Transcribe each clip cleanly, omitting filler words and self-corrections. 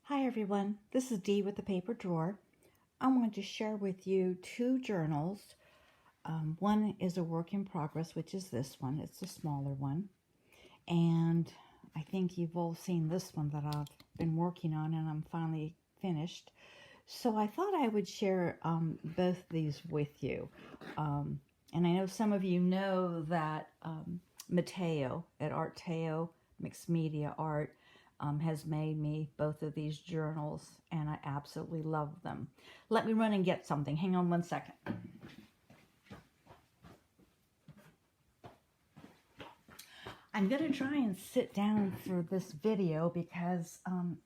Hi everyone, this is Dee with the Paper Drawer. I wanted to share with you two journals. One is a work in progress, which is this one. It's the smaller one. And I think you've all seen this one that I've been working on and I'm finally finished. So I thought I would share both these with you. And I know some of you know that Matteo at Arteo Mixed Media Art has made me both of these journals, and I absolutely love them. Let me run and get something. Hang on one second. I'm going to try and sit down for this video because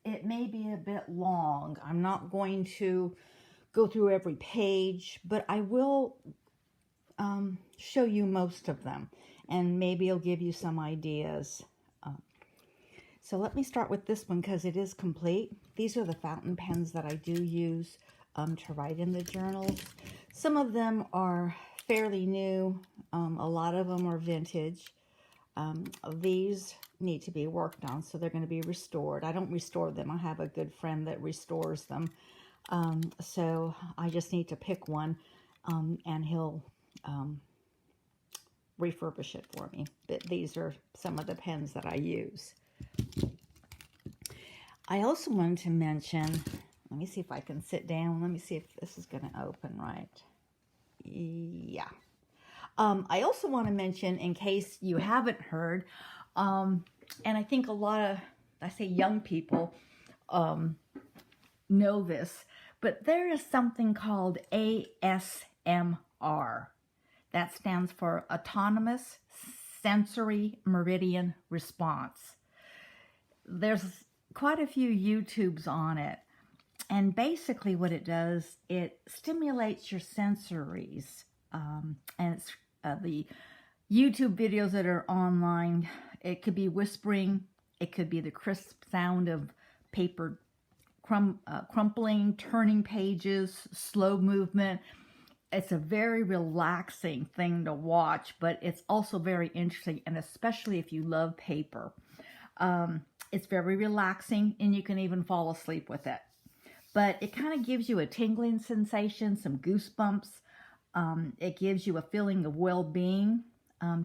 it may be a bit long. I'm not going to go through every page, but I will show you most of them, and maybe it'll give you some ideas. So let me start with this one because it is complete. These are the fountain pens that I do use to write in the journals. Some of them are fairly new. A lot of them are vintage. These need to be worked on, so they're going to be restored. I don't restore them. I have a good friend that restores them. So I just need to pick one and he'll refurbish it for me. But these are some of the pens that I use. I also wanted to mention, let me see if I can sit down. Let me see if this is going to open right. Yeah. I also want to mention, in case you haven't heard, and I think a lot of, I say young people, know this, but there is something called ASMR. That stands for Autonomous Sensory Meridian Response. There's quite a few YouTubes on it, and basically what it does, it stimulates your sensories, and it's the YouTube videos that are online. It could be whispering, it could be the crisp sound of paper crumpling, turning pages, slow movement. It's a very relaxing thing to watch, but it's also very interesting, and especially if you love paper. It's very relaxing, and you can even fall asleep with it. But it kind of gives you a tingling sensation, some goosebumps. It gives you a feeling of well-being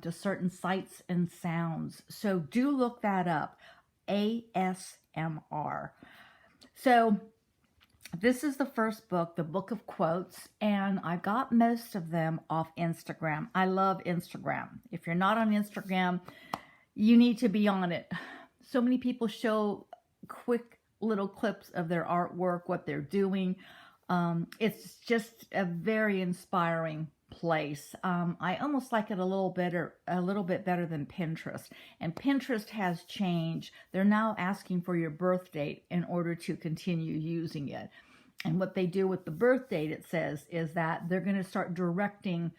to certain sights and sounds. So do look that up, ASMR. So this is the first book, the Book of Quotes, and I got most of them off Instagram. I love Instagram. If you're not on Instagram, you need to be on it. So many people show quick little clips of their artwork, what they're doing. It's just a very inspiring place. I almost like it a little bit better than Pinterest. And Pinterest has changed. They're now asking for your birth date in order to continue using it. And what they do with the birth date, it says, is that they're going to start directing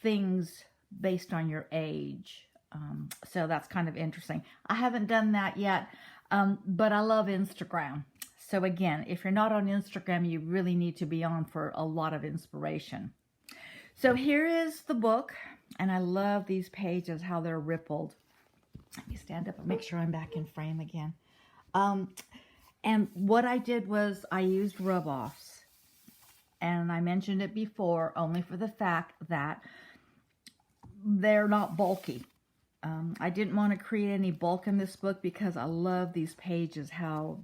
things based on your age. So that's kind of interesting. I haven't done that yet, but I love Instagram. So again, if you're not on Instagram, you really need to be on for a lot of inspiration. So here is the book, and I love these pages, how they're rippled. Let me stand up and make sure I'm back in frame again. And what I did was I used rub-offs, and I mentioned it before, only for the fact that they're not bulky. I didn't want to create any bulk in this book because I love these pages, how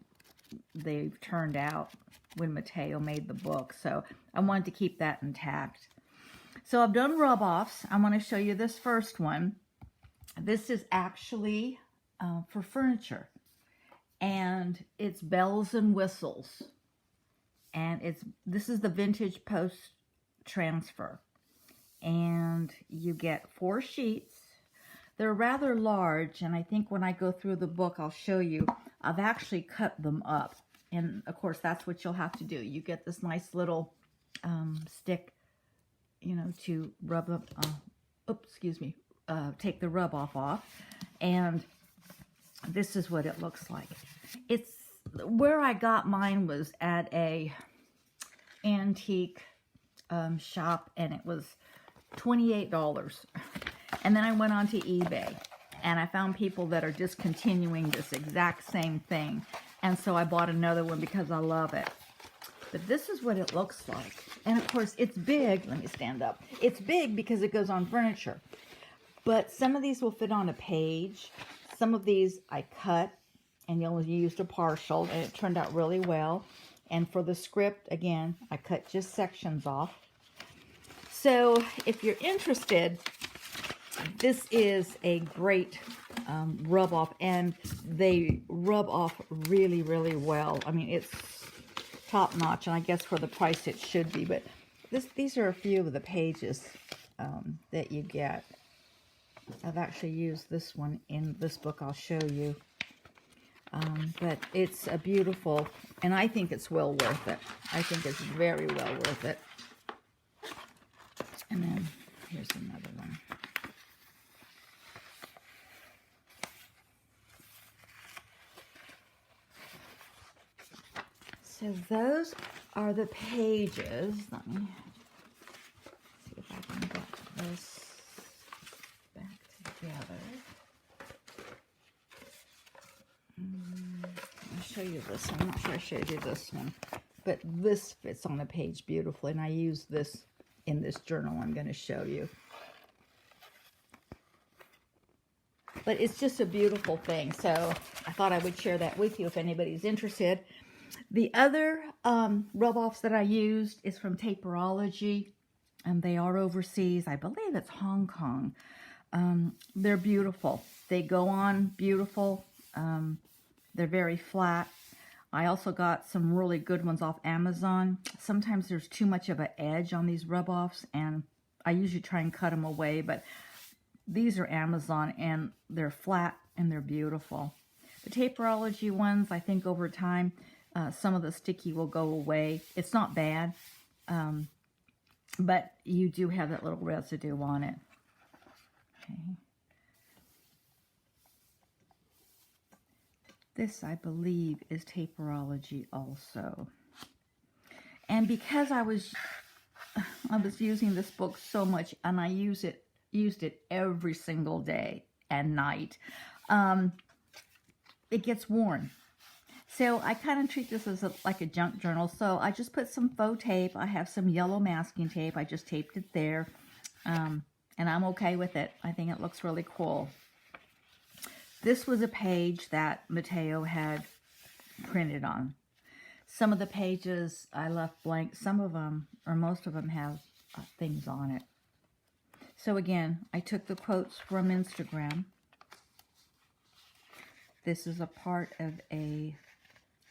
they've turned out when Matteo made the book. So I wanted to keep that intact. So I've done rub-offs. I want to show you this first one. This is actually for furniture. And it's bells and whistles. And this is the vintage post transfer. And you get 4 sheets. They're rather large, and I think when I go through the book, I'll show you. I've actually cut them up, and of course, that's what you'll have to do. You get this nice little stick, you know, to rub up. Take the rub off, and this is what it looks like. It's where I got mine was at a antique shop, and it was $28. And then I went on to eBay, and I found people that are discontinuing this exact same thing. And so I bought another one because I love it. But this is what it looks like. And of course, it's big. Let me stand up. It's big because it goes on furniture. But some of these will fit on a page. Some of these I cut and you only used a partial, and it turned out really well. And for the script, again, I cut just sections off. So if you're interested, this is a great rub off, and they rub off really, really well. I mean, it's top notch, and I guess for the price it should be, but these are a few of the pages that you get. I've actually used this one in this book I'll show you. But it's a beautiful, and I think it's well worth it. I think it's very well worth it. And then here's another one. So those are the pages. Let me see if I can get this back together. I'll show you this one. I'm not sure I showed you this one, but this fits on the page beautifully, and I use this in this journal I'm going to show you. But it's just a beautiful thing, so I thought I would share that with you if anybody's interested. The other rub-offs that I used is from Taperology, and they are overseas. I believe it's Hong Kong. They're beautiful. They go on beautiful. They're very flat. I also got some really good ones off Amazon. Sometimes there's too much of an edge on these rub-offs, and I usually try and cut them away, but these are Amazon, and they're flat, and they're beautiful. The Taperology ones, I think over time, some of the sticky will go away. It's not bad, but you do have that little residue on it. Okay. This, I believe, is Taperology also. And because I was using this book so much, and I used it every single day and night, it gets worn. So I kind of treat this as like a junk journal. So I just put some faux tape. I have some yellow masking tape. I just taped it there. And I'm okay with it. I think it looks really cool. This was a page that Matteo had printed on. Some of the pages I left blank. Some of them, or most of them, have things on it. So again, I took the quotes from Instagram. This is a part of a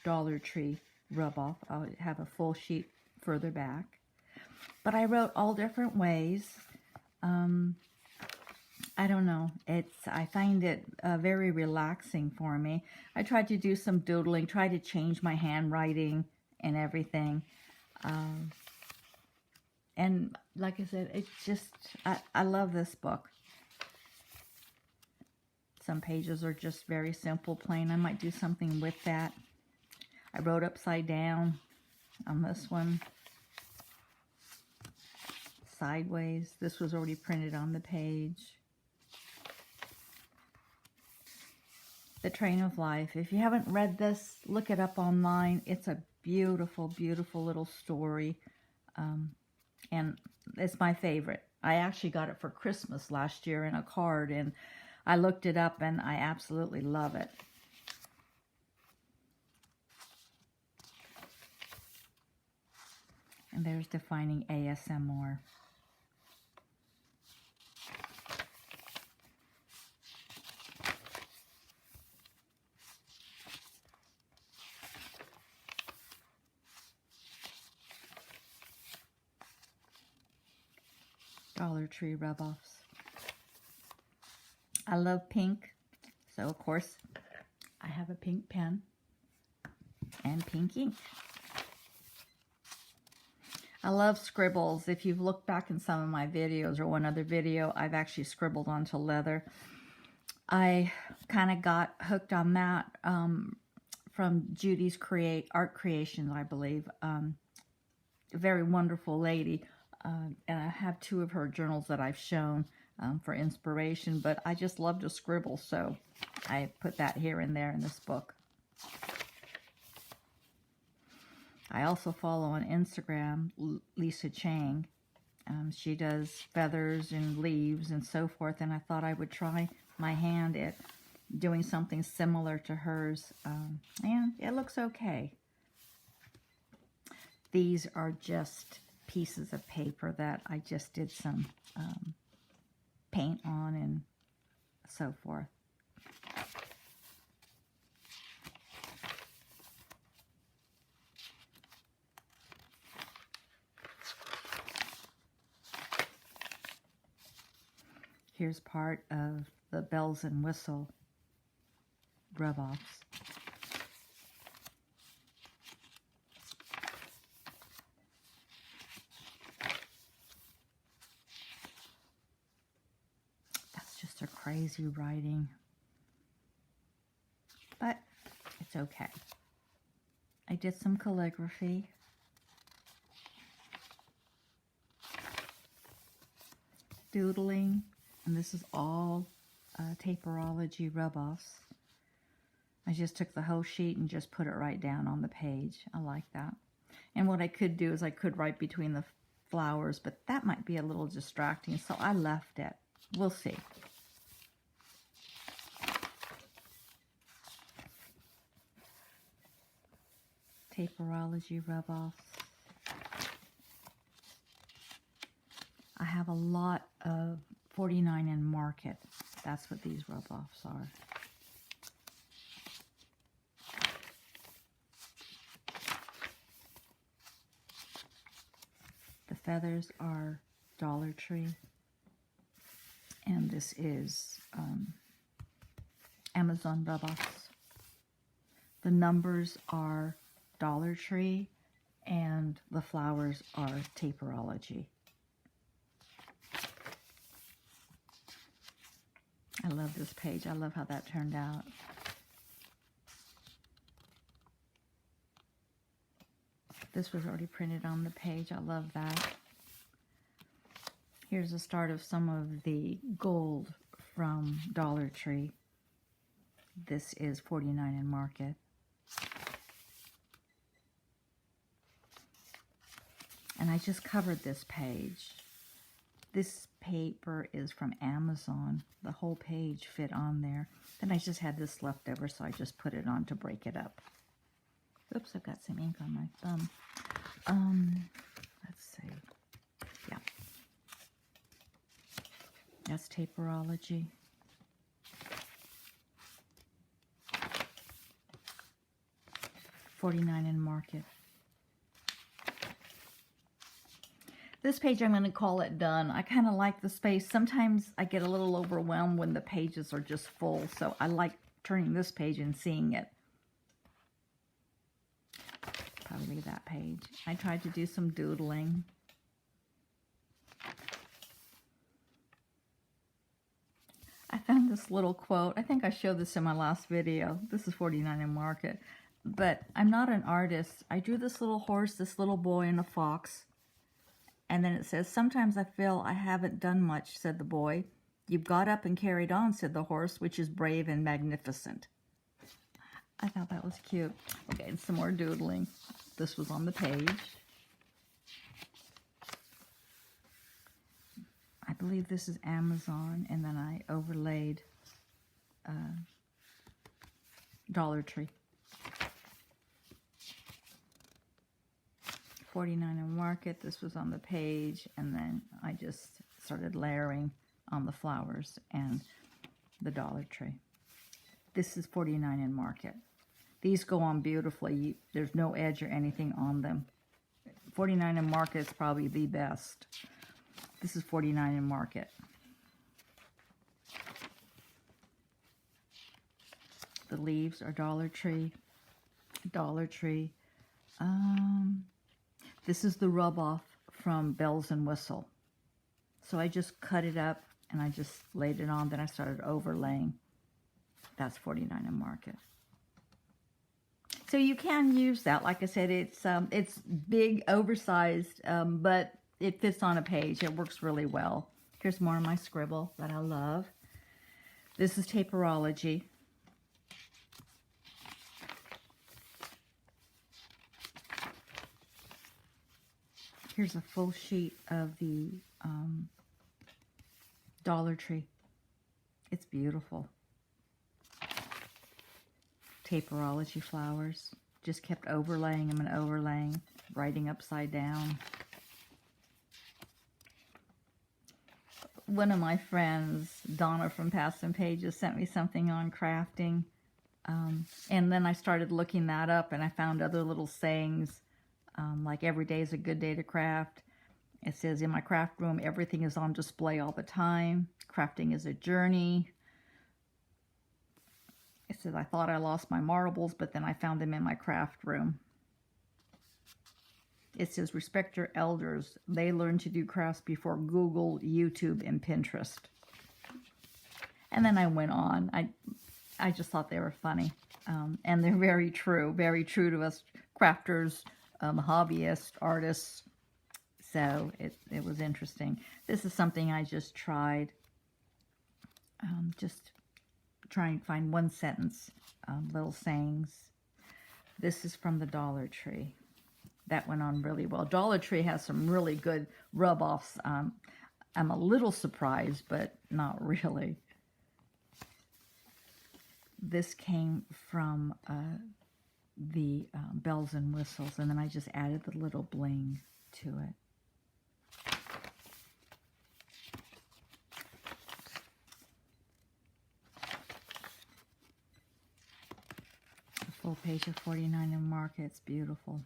Dollar Tree rub-off. I'll have a full sheet further back. But I wrote all different ways. I don't know. I find it very relaxing for me. I tried to do some doodling, tried to change my handwriting and everything. And like I said, it's just, I love this book. Some pages are just very simple, plain. I might do something with that. I wrote upside down on this one. Sideways. This was already printed on the page. The Train of Life. If you haven't read this, look it up online. It's a beautiful, beautiful little story. And it's my favorite. I actually got it for Christmas last year in a card, and I looked it up, and I absolutely love it. And there's Defining ASMR. Dollar Tree rub-offs. I love pink, so of course I have a pink pen and pink ink. I love scribbles. If you've looked back in some of my videos or one other video, I've actually scribbled onto leather. I kind of got hooked on that from Judy's Art Creations, I believe. A very wonderful lady. And I have two of her journals that I've shown for inspiration, but I just love to scribble, so I put that here and there in this book. I also follow on Instagram Lisa Chang. She does feathers and leaves and so forth, and I thought I would try my hand at doing something similar to hers, and it looks okay. These are just pieces of paper that I just did some paint on and so forth. Here's part of the bells and whistle rub-offs. That's just a crazy writing, but it's okay. I did some calligraphy. Doodling, and this is all Taperology rub-offs. I just took the whole sheet and just put it right down on the page. I like that. And what I could do is I could write between the flowers, but that might be a little distracting, so I left it. We'll see. Taperology rub-offs. I have a lot of 49 in Market. That's what these rub-offs are. The feathers are Dollar Tree. And this is Amazon rub-offs. The numbers are Dollar Tree, and the flowers are Taperology. I love this page. I love how that turned out. This was already printed on the page. I love that. Here's the start of some of the gold from Dollar Tree. This is 49 in Market. And I just covered this page. This paper is from Amazon. The whole page fit on there. Then I just had this left over, so I just put it on to break it up. Oops, I've got some ink on my thumb. Let's see. Yeah. That's Taperology. $49 in Market. This page, I'm going to call it done. I kind of like the space. Sometimes I get a little overwhelmed when the pages are just full, so I like turning this page and seeing it. Probably that page. I tried to do some doodling. I found this little quote. I think I showed this in my last video. This is 49 in Market. But I'm not an artist. I drew this little horse, this little boy, and a fox. And then it says, "Sometimes I feel I haven't done much," said the boy. "You've got up and carried on," said the horse, "which is brave and magnificent." I thought that was cute. Okay, and some more doodling. This was on the page. I believe this is Amazon, and then I overlaid Dollar Tree. 49 in Market. This was on the page, and then I just started layering on the flowers and the Dollar Tree. This is 49 in Market. These go on beautifully. There's no edge or anything on them. 49 in Market is probably the best. This is 49 in Market. The leaves are Dollar Tree. Dollar Tree. This is the rub-off from Bells and Whistle. So I just cut it up and I just laid it on. Then I started overlaying. That's 49 in Market. So you can use that. Like I said, it's big, oversized, but it fits on a page. It works really well. Here's more of my scribble that I love. This is Taperology. Here's a full sheet of the Dollar Tree. It's beautiful. Taperology flowers. Just kept overlaying them and overlaying, writing upside down. One of my friends, Donna from Past and Pages, sent me something on crafting. And then I started looking that up, and I found other little sayings, like every day is a good day to craft. It says, in my craft room, everything is on display all the time. Crafting is a journey. It says, I thought I lost my marbles, but then I found them in my craft room. It says, respect your elders. They learned to do crafts before Google, YouTube, and Pinterest. And then I went on. I just thought they were funny. And they're very true to us crafters, hobbyists, artists. So it was interesting. This is something I just tried. Just trying to find one sentence, little sayings. This is from the Dollar Tree. That went on really well. Dollar Tree has some really good rub-offs. I'm a little surprised, but not really. This came from the bells and whistles, and then I just added the little bling to it. A full page of 49 in market. It's beautiful.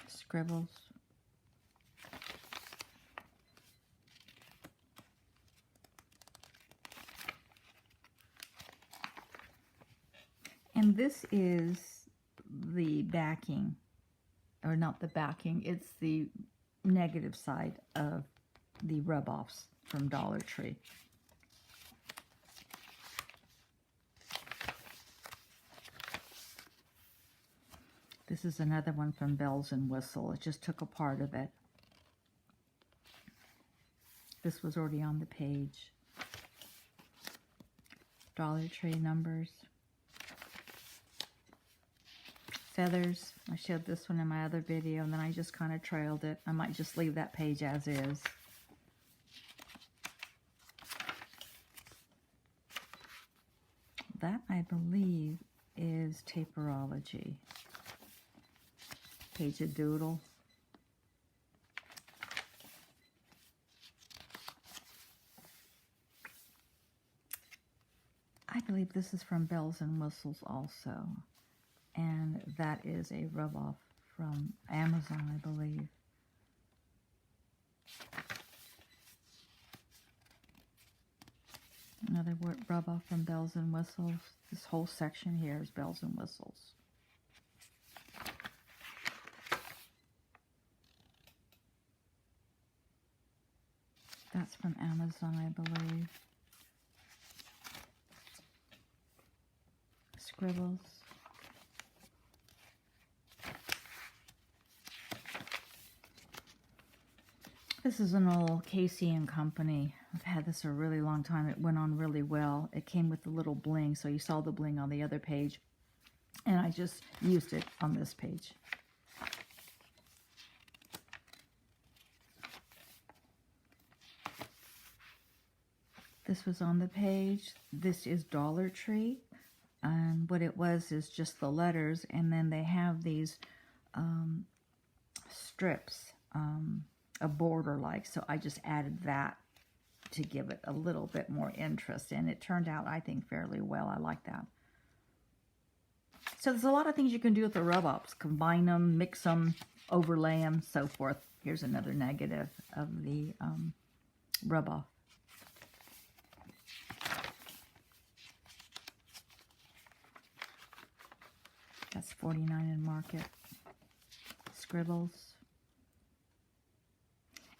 Scribbles. And this is the backing, or not the backing, it's the negative side of the rub-offs from Dollar Tree. This is another one from Bells and Whistle. It just took a part of it. This was already on the page. Dollar Tree numbers. Feathers. I showed this one in my other video, and then I just kind of trailed it. I might just leave that page as is. That, I believe, is Taperology. Page of Doodle. I believe this is from Bells and Whistles also. And that is a rub-off from Amazon, I believe. Another rub-off from Bells and Whistles. This whole section here is Bells and Whistles. That's from Amazon, I believe. Scribbles. This is an old Casey and Company. I've had this a really long time. It went on really well. It came with the little bling, so you saw the bling on the other page. And I just used it on this page. This was on the page. This is Dollar Tree. And what it was is just the letters, and then they have these strips, a border like, so I just added that to give it a little bit more interest, and it turned out, I think, fairly well. I like that. So there's a lot of things you can do with the rub-offs. Combine them, mix them, overlay them, so forth. Here's another negative of the rub-off. That's 49 in market. Scribbles.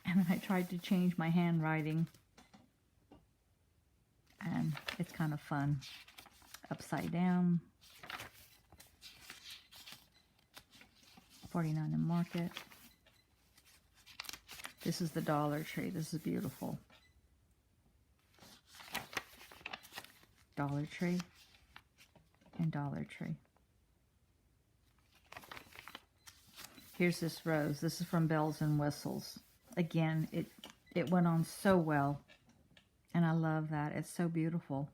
And I tried to change my handwriting. And it's kind of fun. Upside down. 49 in market. This is the Dollar Tree. This is beautiful. Dollar Tree and Dollar Tree. Here's this rose. This is from Bells and Whistles. Again, it went on so well. And I love that. It's so beautiful.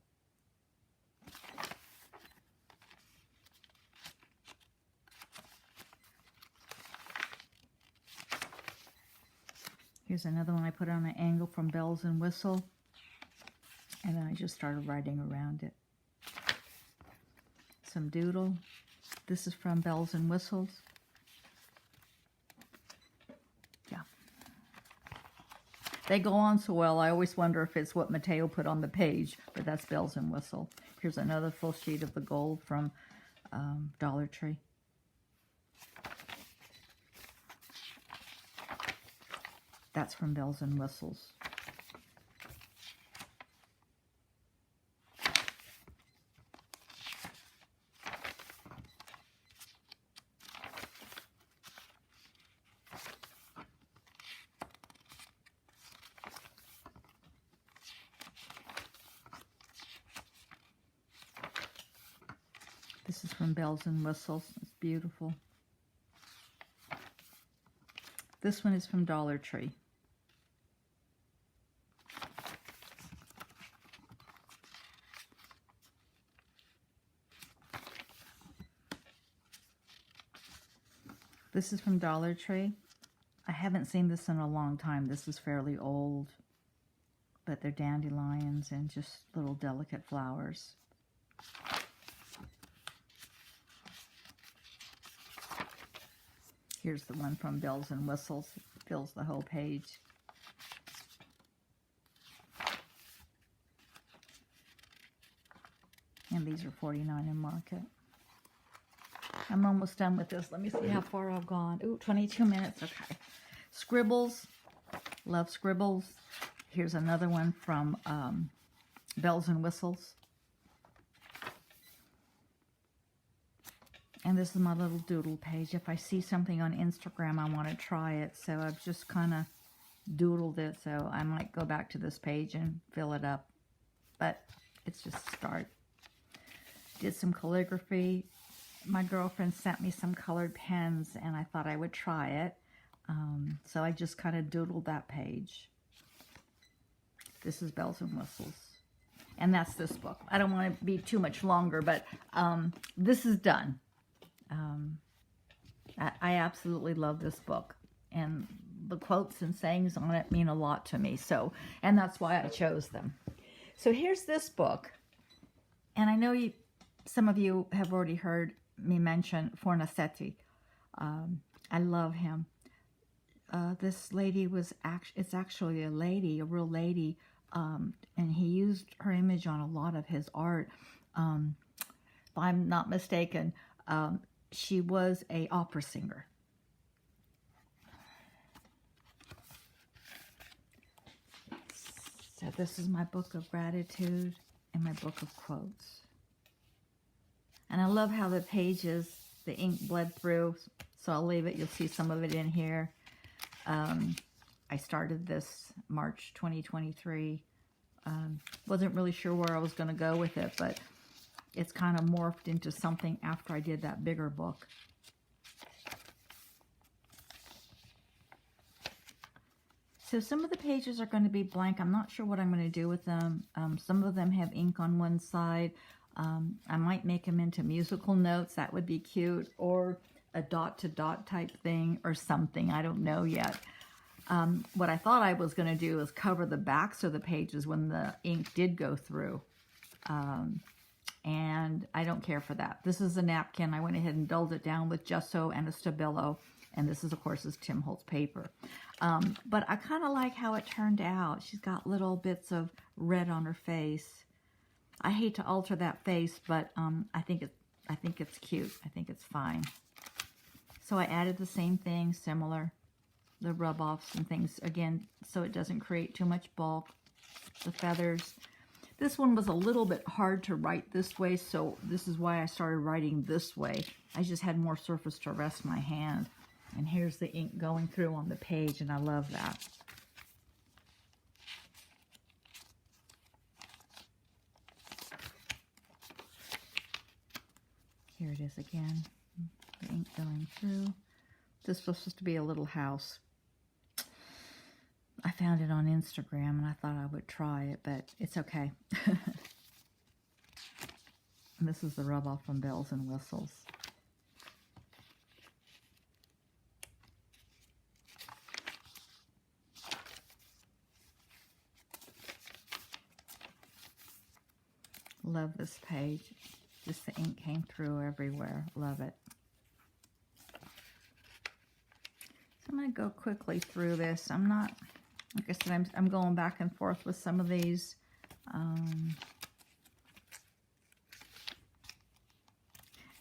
Here's another one I put on an angle from Bells and Whistle. And then I just started writing around it. Some doodle. This is from Bells and Whistles. Yeah. They go on so well, I always wonder if it's what Matteo put on the page, but that's Bells and Whistle. Here's another full sheet of the gold from Dollar Tree. That's from Bells and Whistles. This is from Bells and Whistles. It's beautiful. This one is from Dollar Tree. This is from Dollar Tree. I haven't seen this in a long time. This is fairly old, but they're dandelions and just little delicate flowers. Here's the one from Bells and Whistles. It fills the whole page. And these are $49 in Market. I'm almost done with this. Let me see how far I've gone. Ooh, 22 minutes. Okay. Scribbles. Love scribbles. Here's another one from Bells and Whistles. And this is my little doodle page. If I see something on Instagram, I want to try it. So I've just kind of doodled it. So I might go back to this page and fill it up. But it's just a start. Did some calligraphy. My girlfriend sent me some colored pens, and I thought I would try it. So I just kind of doodled that page. This is Bells and Whistles. And that's this book. I don't want to be too much longer, but this is done. I absolutely love this book. And the quotes and sayings on it mean a lot to me. So, and that's why I chose them. So here's this book. And I know some of you have already heard me mention Fornasetti. I love him. This lady it's actually a lady, a real lady, and he used her image on a lot of his art. If I'm not mistaken, she was an opera singer. So this is my book of gratitude and my book of quotes. And I love how the pages, the ink bled through, so I'll leave it. You'll see some of it in here. I started this March 2023. Wasn't really sure where I was going to go with it, but it's kind of morphed into something after I did that bigger book. So some of the pages are going to be blank. I'm not sure what I'm going to do with them. Some of them have ink on one side. I might make them into musical notes. That would be cute. Or a dot-to-dot type thing or something. I don't know yet. What I thought I was going to do is cover the backs of the pages when the ink did go through. And I don't care for that. This is a napkin. I went ahead and dulled it down with gesso and a Stabilo. And this is, of course, Tim Holtz paper. But I kind of like how it turned out. She's got little bits of red on her face. I hate to alter that face, but I think it's cute. I think it's fine. So I added the same thing, similar, the rub-offs and things, again, so it doesn't create too much bulk. The feathers. This one was a little bit hard to write this way, so this is why I started writing this way. I just had more surface to rest my hand. And here's the ink going through on the page, and I love that. Here it is again. The ink going through. This was supposed to be a little house. I found it on Instagram and I thought I would try it, but it's okay. And this is the rub-off from Bells and Whistles. Love this page. Just the ink came through everywhere. Love it. So I'm going to go quickly through this. I'm not, like I said, I'm going back and forth with some of these.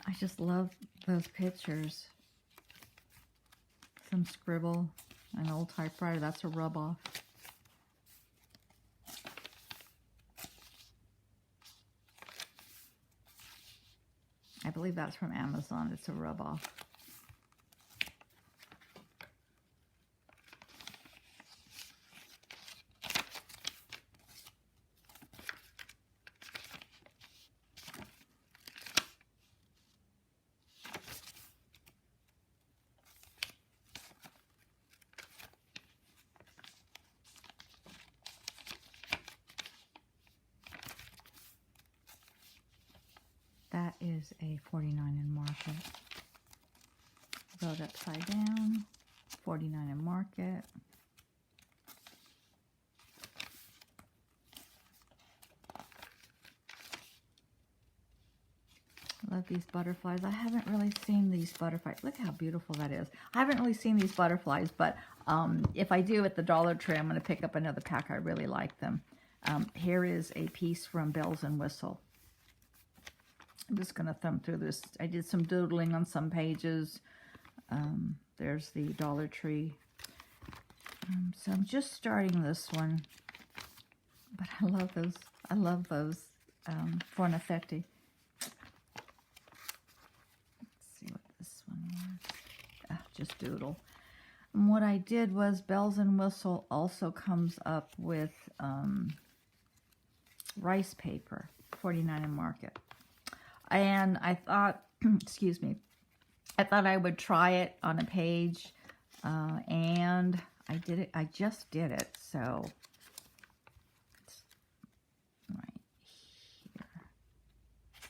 I just love those pictures. Some scribble, an old typewriter. That's a rub-off. I believe that's from Amazon. It's a rub-off. That is a 49 in market. Go it upside down. 49 in market. Love these butterflies. I haven't really seen these butterflies. Look how beautiful that is. I haven't really seen these butterflies, but if I do at the Dollar Tree, I'm going to pick up another pack. I really like them. Here is a piece from Bells and Whistle. I'm just going to thumb through this. I did some doodling on some pages. There's the Dollar Tree. So I'm just starting this one. But I love those. I love those Fornasetti. Let's see what this one was. Just doodle. And what I did was Bells and Whistle also comes up with rice paper, 49 in market. And I thought, excuse me, I thought I would try it on a page, and I did it. I just did it, so it's right here.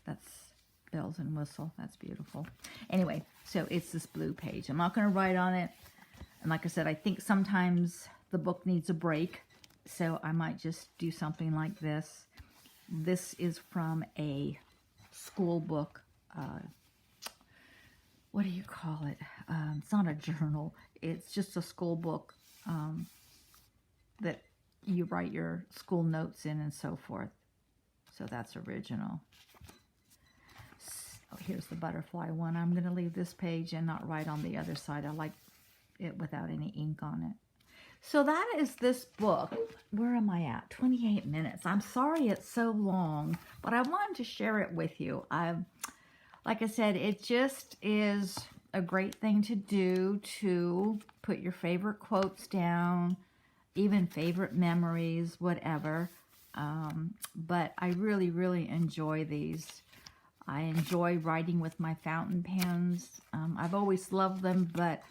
That's Bells and Whistle. That's beautiful. Anyway, so it's this blue page. I'm not going to write on it, and like I said, I think sometimes the book needs a break, so I might just do something like this. This is from a school book. What do you call it? It's not a journal. It's just a school book that you write your school notes in and so forth. So that's original. So here's the butterfly one. I'm going to leave this page and not write on the other side. I like it without any ink on it. So that is this book. Where am I at? 28 minutes. I'm sorry it's so long, but I wanted to share it with you. Like I said, it just is a great thing to do, to put your favorite quotes down, even favorite memories, whatever. But I really, really enjoy these. I enjoy writing with my fountain pens. I've always loved them, but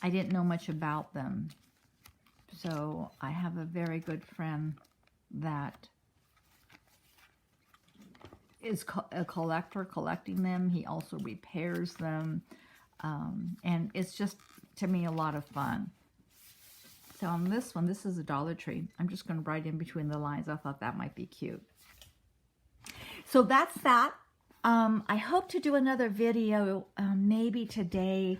I didn't know much about them. So I have a very good friend that is a collector, collecting them. He also repairs them. And it's just, to me, a lot of fun. So on this one, this is a Dollar Tree. I'm just going to write in between the lines. I thought that might be cute. So that's that. I hope to do another video maybe today.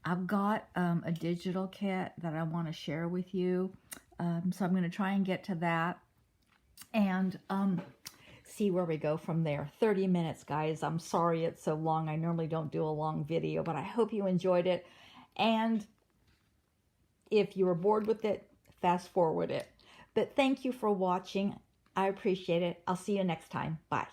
I've got a digital kit that I want to share with you. So I'm going to try and get to that and see where we go from there. 30 minutes, guys. I'm sorry it's so long. I normally don't do a long video, but I hope you enjoyed it. And if you were bored with it, fast forward it. But thank you for watching. I appreciate it. I'll see you next time. Bye.